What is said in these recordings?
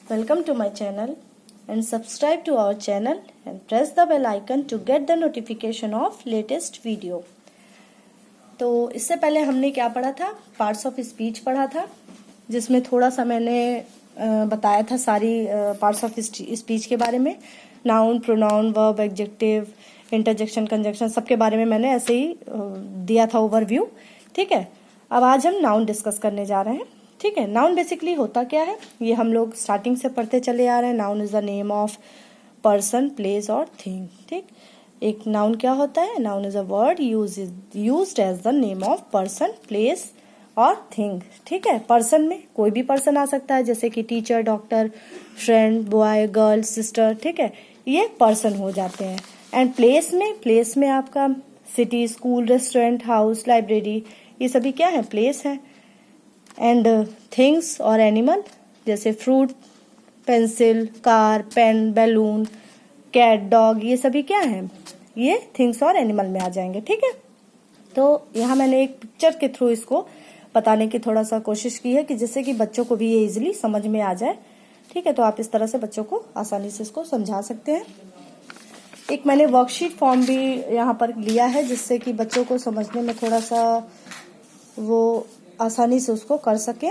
Welcome to my channel and subscribe to our channel and press the bell icon to get the notification of latest video. तो इससे पहले हमने क्या पढ़ा था, पार्ट्स ऑफ स्पीच पढ़ा था, जिसमें थोड़ा सा मैंने बताया था सारी पार्ट्स ऑफ स्पीच के बारे में, noun, pronoun, verb, adjective, interjection, conjunction, सबके बारे में मैंने ऐसे ही दिया था ओवरव्यू. ठीक है, अब आज हम नाउन डिस्कस करने जा रहे हैं. ठीक है, नाउन बेसिकली होता क्या है, ये हम लोग स्टार्टिंग से पढ़ते चले आ रहे हैं. Noun is the name of person, place और थिंग. ठीक, एक नाउन क्या होता है, noun is a word used as the name of person, place और थिंग. ठीक है, पर्सन में कोई भी पर्सन आ सकता है, जैसे कि teacher, doctor, friend, boy, girl, sister. ठीक है, ये पर्सन हो जाते हैं. एंड प्लेस में आपका city, school, restaurant, house, library, ये सभी क्या है, प्लेस है. एंड थिंग्स और एनिमल, जैसे fruit, pencil, car, pen, balloon, cat, dog, ये सभी क्या है, ये थिंग्स और एनिमल में आ जाएंगे. ठीक है, तो यहाँ मैंने एक पिक्चर के थ्रू इसको बताने की थोड़ा सा कोशिश की है कि जिससे कि बच्चों को भी ये इजीली समझ में आ जाए. ठीक है, तो आप इस तरह से बच्चों को आसानी से इसको समझा सकते हैं. एक मैंने वर्कशीट फॉर्म भी यहाँ पर लिया है, जिससे कि बच्चों को समझने में थोड़ा सा वो आसानी से उसको कर सके.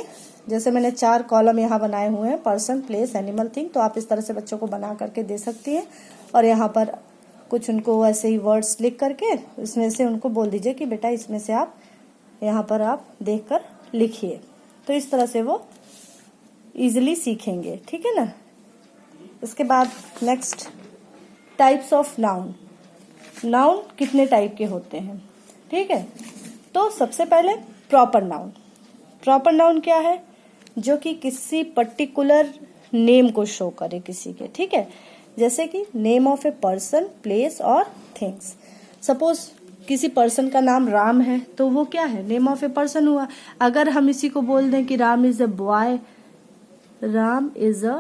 जैसे मैंने 4 कॉलम यहाँ बनाए हुए हैं, पर्सन, प्लेस, एनिमल, थिंग. तो आप इस तरह से बच्चों को बना करके दे सकती हैं. और यहाँ पर कुछ उनको ऐसे ही वर्ड्स लिख करके इसमें से उनको बोल दीजिए कि बेटा इसमें से आप यहाँ पर आप देखकर लिखिए. तो इस तरह से वो इजीली सीखेंगे. ठीक है ना. इसके बाद next, types of noun. Noun कितने टाइप के होते हैं. ठीक है, तो सबसे पहले प्रॉपर नाउन. प्रॉपर नाउन क्या है, जो कि किसी पर्टिकुलर नेम को शो करे किसी के. ठीक है, जैसे कि name of a person, place और थिंग्स. सपोज किसी पर्सन का नाम राम है, तो वो क्या है, नेम ऑफ ए पर्सन हुआ. अगर हम इसी को बोल दें कि Ram is a boy, Ram is a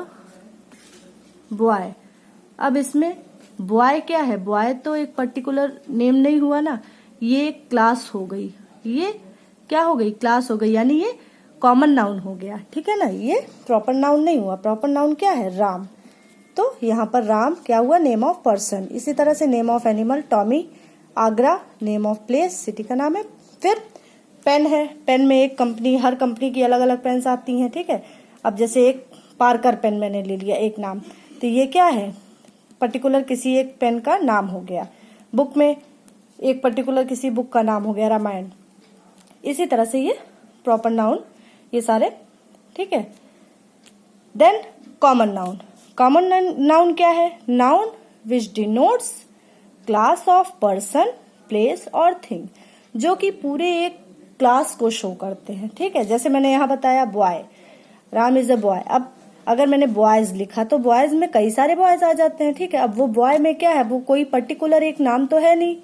boy, अब इसमें बॉय क्या है, बॉय तो एक पर्टिकुलर नेम नहीं हुआ ना, ये क्लास हो गई. ये क्या हो गई, क्लास हो गई, यानी ये कॉमन नाउन हो गया. ठीक है ना, ये प्रॉपर नाउन नहीं हुआ. प्रॉपर नाउन क्या है, राम. तो यहाँ पर राम क्या हुआ, नेम ऑफ पर्सन. इसी तरह से name of animal, Tommy, Agra, name of place, city का नाम है. फिर पेन है, पेन में एक कंपनी, हर कंपनी की अलग अलग पेन्स आती हैं. ठीक है, अब जैसे एक पार्कर पेन मैंने ले लिया एक नाम, तो ये क्या है, पर्टिकुलर किसी एक पेन का नाम हो गया. बुक में एक पर्टिकुलर किसी बुक का नाम हो गया, रामायण. इसी तरह से ये प्रॉपर नाउन ये सारे. ठीक है, then common noun. Common noun क्या है, noun which denotes class of person, place और थिंग, जो कि पूरे एक क्लास को शो करते हैं. ठीक है, जैसे मैंने यहाँ बताया boy, Ram is a boy. अब अगर मैंने बॉयज लिखा तो बॉयज में कई सारे बॉयज आ जाते हैं. ठीक है, अब वो बॉय में क्या है, वो कोई पर्टिकुलर एक नाम तो है नहीं.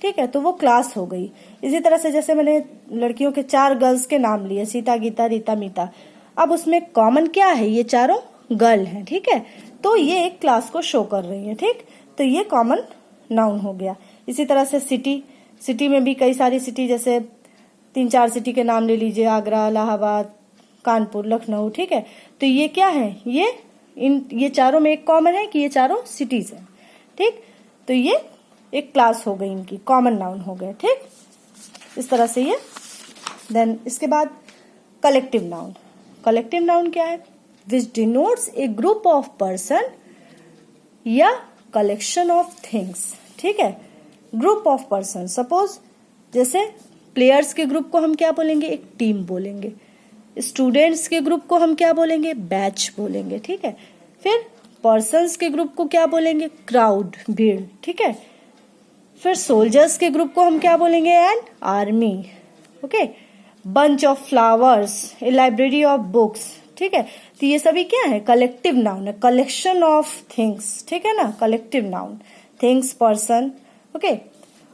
ठीक है, तो वो क्लास हो गई. इसी तरह से जैसे मैंने लड़कियों के 4 गर्ल्स के नाम लिए, सीता, गीता, रीता, मीता. अब उसमें कॉमन क्या है, ये चारों गर्ल हैं. ठीक है, तो ये एक क्लास को शो कर रही है. ठीक, तो ये कॉमन नाउन हो गया. इसी तरह से सिटी, सिटी में भी कई सारी सिटी, जैसे 3-4 सिटी के नाम ले लीजिए, आगरा, इलाहाबाद, कानपुर, लखनऊ. ठीक है, तो ये क्या है, ये चारों में एक कॉमन है कि ये चारों सिटीज हैं. ठीक, तो ये एक क्लास हो गई, इनकी कॉमन नाउन हो गए. ठीक, इस तरह से ये. देन इसके बाद कलेक्टिव नाउन. कलेक्टिव नाउन क्या है, which denotes A group of person या कलेक्शन ऑफ थिंग्स. ठीक है, ग्रुप ऑफ पर्सन. सपोज जैसे प्लेयर्स के ग्रुप को हम क्या बोलेंगे, एक टीम बोलेंगे. स्टूडेंट्स के ग्रुप को हम क्या बोलेंगे, बैच बोलेंगे. ठीक है, फिर पर्सन्स के ग्रुप को क्या बोलेंगे, क्राउड, भीड़. ठीक है, फिर सोल्जर्स के ग्रुप को हम क्या बोलेंगे, an army. Okay, bunch of flowers, A library of books. ठीक है, तो ये सभी क्या है, कलेक्टिव नाउन है, कलेक्शन ऑफ थिंग्स. ठीक है ना, collective noun, things, person. Okay,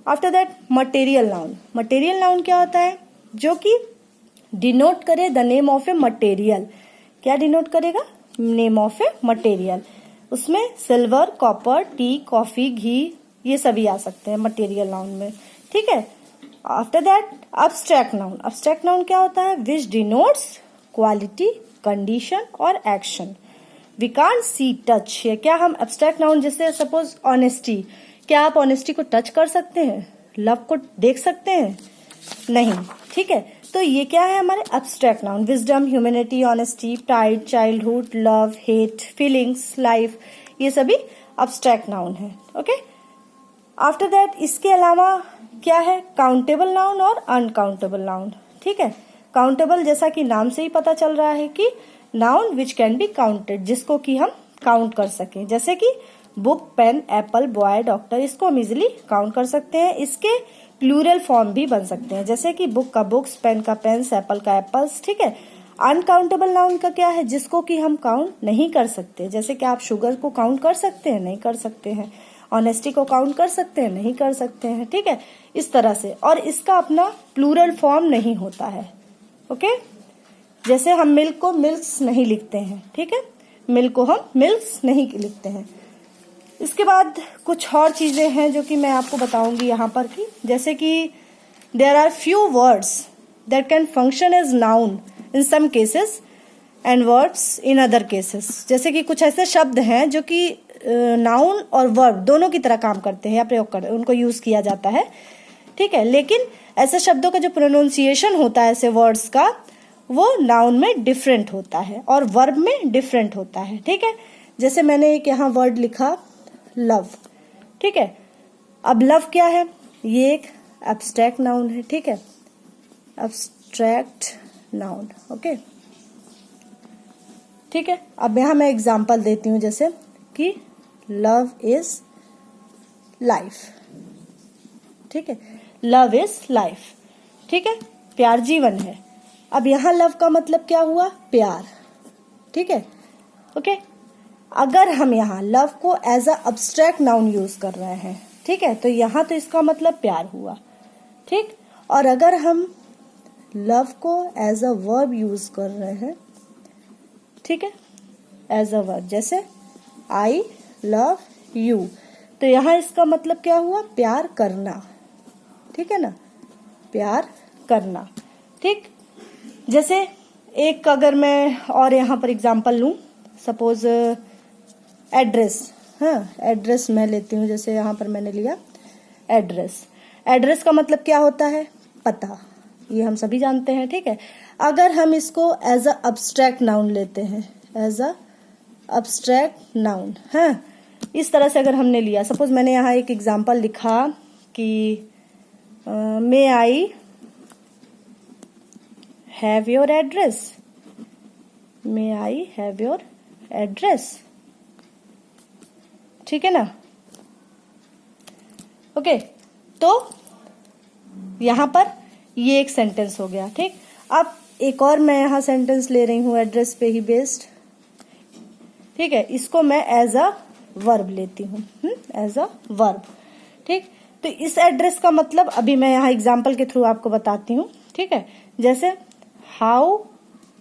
after that material noun. Material noun क्या होता है, जो कि डिनोट करे the name of a material. क्या डिनोट करेगा, नेम ऑफ ए मटेरियल. उसमें सिल्वर, कॉपर, टी, कॉफी, घी, ये सभी आ सकते हैं मटेरियल नाउन में. ठीक है, after that abstract noun. Abstract noun क्या होता है, विच डिनोट्स क्वालिटी, कंडीशन और action. We can't see touch. क्या हम एब्स्ट्रैक्ट नाउन जैसे सपोज ऑनेस्टी, क्या आप ऑनेस्टी को टच कर सकते हैं? लव को देख सकते हैं? नहीं, ठीक है। तो ये क्या है हमारे abstract noun. Wisdom, humanity, honesty, pride, childhood, love, hate, feelings, life, ये सभी एब्स्ट्रैक्ट नाउन है। ओके, आफ्टर दैट इसके अलावा क्या है? काउंटेबल नाउन और अनकाउंटेबल नाउन। ठीक है, काउंटेबल जैसा कि नाम से ही पता चल रहा है कि noun which can be counted, जिसको कि हम काउंट कर सकें, जैसे कि book, pen, apple, boy, doctor, इसको हम इजिली काउंट कर सकते हैं। इसके प्लूरल फॉर्म भी बन सकते हैं, जैसे कि बुक का बुक्स, पेन का पेन्स, एप्पल का एप्पल्स। ठीक है, अनकाउंटेबल नाउन का क्या है? जिसको कि हम काउंट नहीं कर सकते, जैसे कि आप शुगर को काउंट कर सकते हैं? नहीं कर सकते हैं। ऑनेस्टी को काउंट कर सकते हैं? नहीं कर सकते हैं। ठीक है, इस तरह से। और इसका अपना प्लूरल फॉर्म नहीं होता है। ओके, जैसे हम मिल्क को मिल्क्स नहीं लिखते हैं। ठीक है, मिल्क को हम मिल्क्स नहीं लिखते हैं। इसके बाद कुछ और चीजें हैं जो कि मैं आपको बताऊंगी यहाँ पर की, जैसे कि there are few words that can function as noun in some cases and words in other cases. जैसे कि कुछ ऐसे शब्द हैं जो कि नाउन और वर्ब दोनों की तरह काम करते हैं या प्रयोग करते हैं, उनको यूज किया जाता है। ठीक है, लेकिन ऐसे शब्दों का जो प्रोनाउंसिएशन होता है ऐसे वर्ड्स का, वो नाउन में डिफरेंट होता है और वर्ब में डिफरेंट होता है। ठीक है, जैसे मैंने एक यहाँ वर्ड लिखा लव। ठीक है, अब लव क्या है? ये एक एब्स्ट्रैक्ट नाउन है। ठीक है, एब्स्ट्रैक्ट नाउन। ओके, ठीक है, अब यहाँ मैं एग्जांपल देती हूँ, जैसे कि लव इज लाइफ। ठीक है, लव इज लाइफ। ठीक है, प्यार जीवन है। अब यहाँ लव का मतलब क्या हुआ? प्यार। ठीक है, ओके, अगर हम यहाँ लव को as a abstract noun use कर रहे हैं, ठीक है, तो यहाँ तो इसका मतलब प्यार हुआ। ठीक, और अगर हम लव को एज अ वर्ब यूज कर रहे हैं, ठीक है, एज अ वर्ब, जैसे आई लव यू, तो यहाँ इसका मतलब क्या हुआ? प्यार करना। ठीक है ना, प्यार करना। ठीक, जैसे एक अगर मैं और यहाँ पर एग्जांपल लूं, सपोज एड्रेस। हाँ, एड्रेस मैं लेती हूँ, जैसे यहाँ पर मैंने लिया एड्रेस। एड्रेस का मतलब क्या होता है? पता, ये हम सभी जानते हैं। ठीक है, अगर हम इसको एज अ एब्स्ट्रैक्ट नाउन लेते हैं, एज अ एब्स्ट्रैक्ट नाउन, हाँ, इस तरह से अगर हमने लिया, सपोज मैंने यहाँ एक एग्जांपल लिखा कि may I have your address, may I have your address. ठीक है ना, ओके, तो यहां पर ये एक सेंटेंस हो गया। ठीक, अब एक और मैं यहां सेंटेंस ले रही हूं एड्रेस पे ही बेस्ड। ठीक है, इसको मैं एज अ वर्ब लेती हूँ, एज अ वर्ब। ठीक, तो इस एड्रेस का मतलब अभी मैं यहाँ एग्जाम्पल के थ्रू आपको बताती हूँ। ठीक है, जैसे how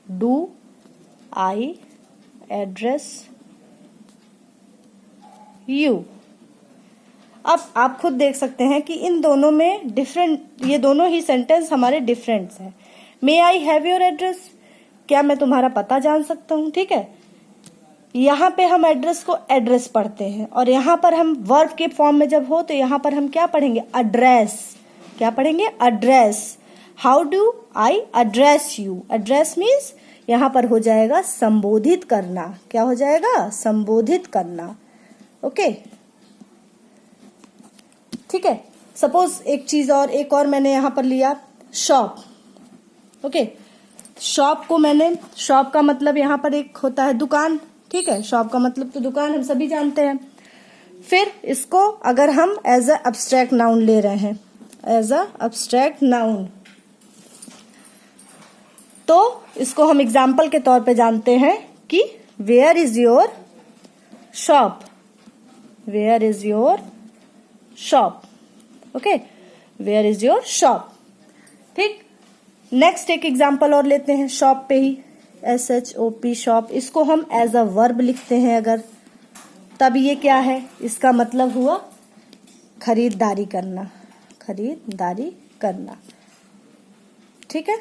do I address you. अब आप खुद देख सकते हैं कि इन दोनों में डिफरेंट, ये दोनों ही सेंटेंस हमारे डिफरेंट हैं। मे आई हैव योर एड्रेस, क्या मैं तुम्हारा पता जान सकता हूँ? ठीक है, यहाँ पे हम एड्रेस को एड्रेस पढ़ते हैं, और यहाँ पर हम वर्ब के फॉर्म में जब हो तो यहाँ पर हम क्या पढ़ेंगे? एड्रेस। क्या पढ़ेंगे? Address. How do I address you. Address means यहाँ पर हो जाएगा संबोधित करना। क्या हो जाएगा? संबोधित करना। ओके, ठीक है, सपोज एक और मैंने यहाँ पर लिया शॉप। ओके, शॉप को मैंने, शॉप का मतलब यहाँ पर एक होता है दुकान। ठीक है, शॉप का मतलब तो दुकान हम सभी जानते हैं। फिर इसको अगर हम एज अ एब्स्ट्रैक्ट नाउन ले रहे हैं, एज अ एब्स्ट्रैक्ट नाउन, तो इसको हम एग्जाम्पल के तौर पे जानते हैं कि where is your shop, where is your shop. Okay, where is your shop. ठीक, नेक्स्ट एक एग्जाम्पल और लेते हैं शॉप पे ही, SHOP शॉप। इसको हम एज अ वर्ब लिखते हैं अगर, तब ये क्या है? इसका मतलब हुआ खरीदारी करना, खरीदारी करना। ठीक है,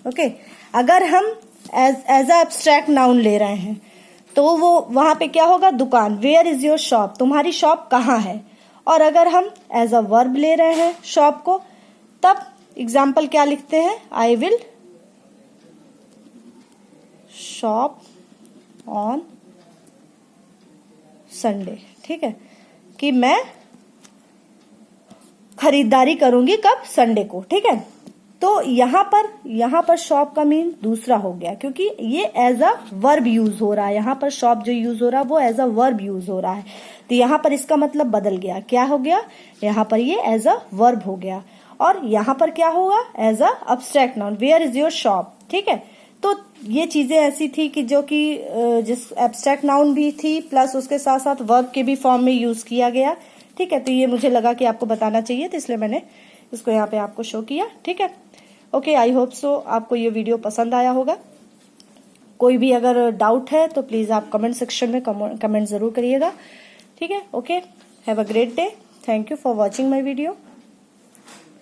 ओके, अगर हम एज अ एब्स्ट्रैक्ट नाउन ले रहे हैं तो वो वहां पे क्या होगा, दुकान। वेयर इज योर शॉप, तुम्हारी शॉप कहाँ है। और अगर हम एज अ वर्ब ले रहे हैं शॉप को, तब एग्जाम्पल क्या लिखते हैं, I will shop on Sunday. ठीक है, कि मैं खरीदारी करूंगी कब, संडे को। ठीक है, तो यहां पर शॉप का मीन दूसरा हो गया, क्योंकि ये एज अ वर्ब यूज हो रहा है। यहां पर शॉप जो यूज हो रहा है वो एज अ वर्ब यूज हो रहा है, तो यहां पर इसका मतलब बदल गया। क्या हो गया, यहां पर ये एज अ वर्ब हो गया, और यहां पर क्या होगा, as a abstract noun, where is your shop. ठीक है, तो ये चीजें ऐसी थी कि जो कि जिस एब्स्ट्रैक्ट नाउन भी थी, प्लस उसके साथ साथ वर्ब के भी फॉर्म में यूज किया गया। ठीक है, तो ये मुझे लगा कि आपको बताना चाहिए, तो इसलिए मैंने इसको यहाँ पे आपको शो किया। ठीक है, ओके, आई होप सो आपको ये वीडियो पसंद आया होगा। कोई भी अगर डाउट है तो प्लीज आप कमेंट सेक्शन में कमेंट जरूर करिएगा। ठीक है, okay, have a great day, thank you for watching my video.